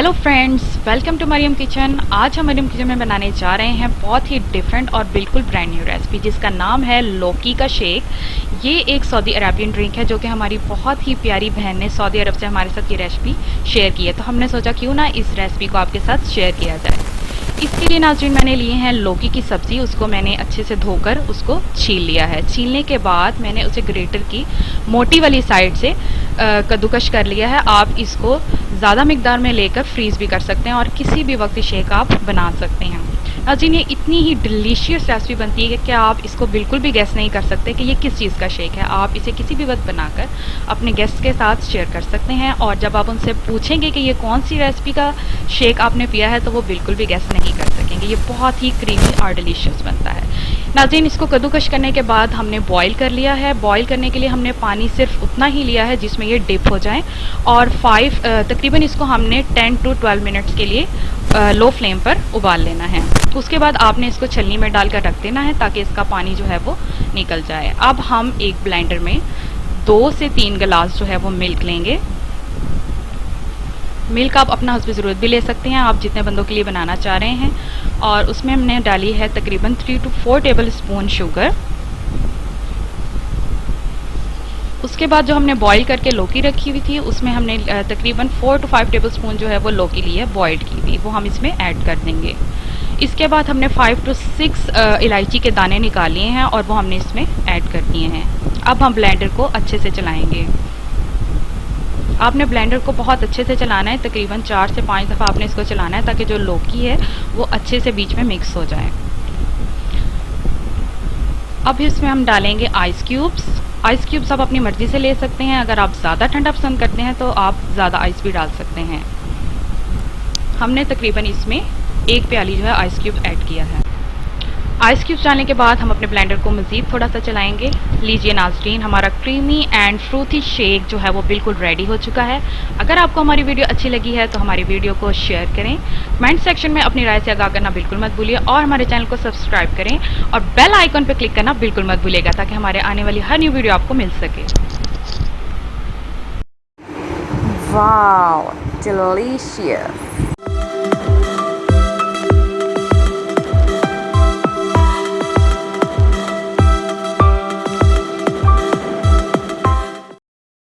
Hello friends, welcome to Mariam kitchen. आज हम Maryam kitchen में बनाने जा रहे हैं बहुत ही डिफरेंट और बिल्कुल ब्रांड न्यू रेसिपी जिसका नाम है लौकी का शेक। ये एक सऊदी अरेबियन ड्रिंक है जो कि हमारी बहुत ही प्यारी बहन ने सऊदी अरब से हमारे साथ ये रेसिपी शेयर की है, तो हमने सोचा क्यों ना इस रेसिपी को आपके साथ शेयर किया जाए। इसके लिए नाज़रीन मैंने लिए हैं लौकी की सब्ज़ी। उसको मैंने अच्छे से धोकर उसको छील लिया है। छीलने के बाद मैंने उसे ग्रेटर की मोटी वाली साइड से कद्दूकश कर लिया है। आप इसको ज़्यादा मिकदार में लेकर फ्रीज़ भी कर सकते हैं और किसी भी वक्त शेक आप बना सकते हैं। नाज़रीन ये इतनी ही डिलीशियस रेसिपी बनती है कि आप इसको बिल्कुल भी गेस नहीं कर सकते कि ये किस चीज़ का शेक है। आप इसे किसी भी वक्त बनाकर अपने गेस्ट के साथ शेयर कर सकते हैं और जब आप उनसे पूछेंगे कि ये कौन सी रेसिपी का शेक आपने पिया है तो वो बिल्कुल भी गेस नहीं कर सकेंगे। ये बहुत ही क्रीमी और डिलीशियस बनता है। नाज़रीन इसको कद्दूकश करने के बाद हमने बॉईल कर लिया है। बॉईल करने के लिए हमने पानी सिर्फ उतना ही लिया है जिसमें ये डिप हो जाए और तकरीबन इसको हमने 10 to 12 मिनट्स के लिए लो फ्लेम पर उबाल लेना है। उसके बाद आपने इसको छलनी में डालकर रख देना है ताकि इसका पानी जो है वो निकल जाए। अब हम एक ब्लेंडर में 2 से 3 गिलास जो है वो मिल्क लेंगे। मिल्क आप अपना हस्ब ज़रूरत भी ले सकते हैं, आप जितने बंदों के लिए बनाना चाह रहे हैं। और उसमें हमने डाली है तकरीबन 3 to 4 टेबल स्पून शुगर। उसके बाद जो हमने बॉईल करके लौकी रखी हुई थी उसमें हमने तकरीबन 4 to 5 टेबल स्पून जो है वो लौकी ली है बॉइल्ड की हुई, वो हम इसमें ऐड कर देंगे। इसके बाद हमने 5 to 6 इलायची के दाने निकाल लिए हैं और वो हमने इसमें ऐड कर दिए हैं। अब हम ब्लेंडर को अच्छे से चलाएंगे। आपने ब्लेंडर को बहुत अच्छे से चलाना है, तकरीबन 4 से 5 दफ़ा आपने इसको चलाना है ताकि जो लौकी है वो अच्छे से बीच में मिक्स हो जाए। अब इसमें हम डालेंगे आइस क्यूब्स। आइस क्यूब्स आप अपनी मर्ज़ी से ले सकते हैं। अगर आप ज़्यादा ठंडा पसंद करते हैं तो आप ज़्यादा आइस भी डाल सकते हैं। हमने तकरीबन इसमें 1 प्याली जो है आइस क्यूब ऐड किया है। आइस क्यूब्स डालने के बाद हम अपने ब्लेंडर को मज़ीद थोड़ा सा चलाएंगे। लीजिए नाज़रीन, हमारा क्रीमी एंड फ्रूटी शेक जो है वो बिल्कुल रेडी हो चुका है। अगर आपको हमारी वीडियो अच्छी लगी है तो हमारी वीडियो को शेयर करें, कमेंट सेक्शन में अपनी राय से आगाह करना बिल्कुल मत भूलिए और हमारे चैनल को सब्सक्राइब करें और बेल आइकन पर क्लिक करना बिल्कुल मत भूलिएगा ताकि हमारे आने वाली हर न्यू वीडियो आपको मिल सके। Wow, delicious.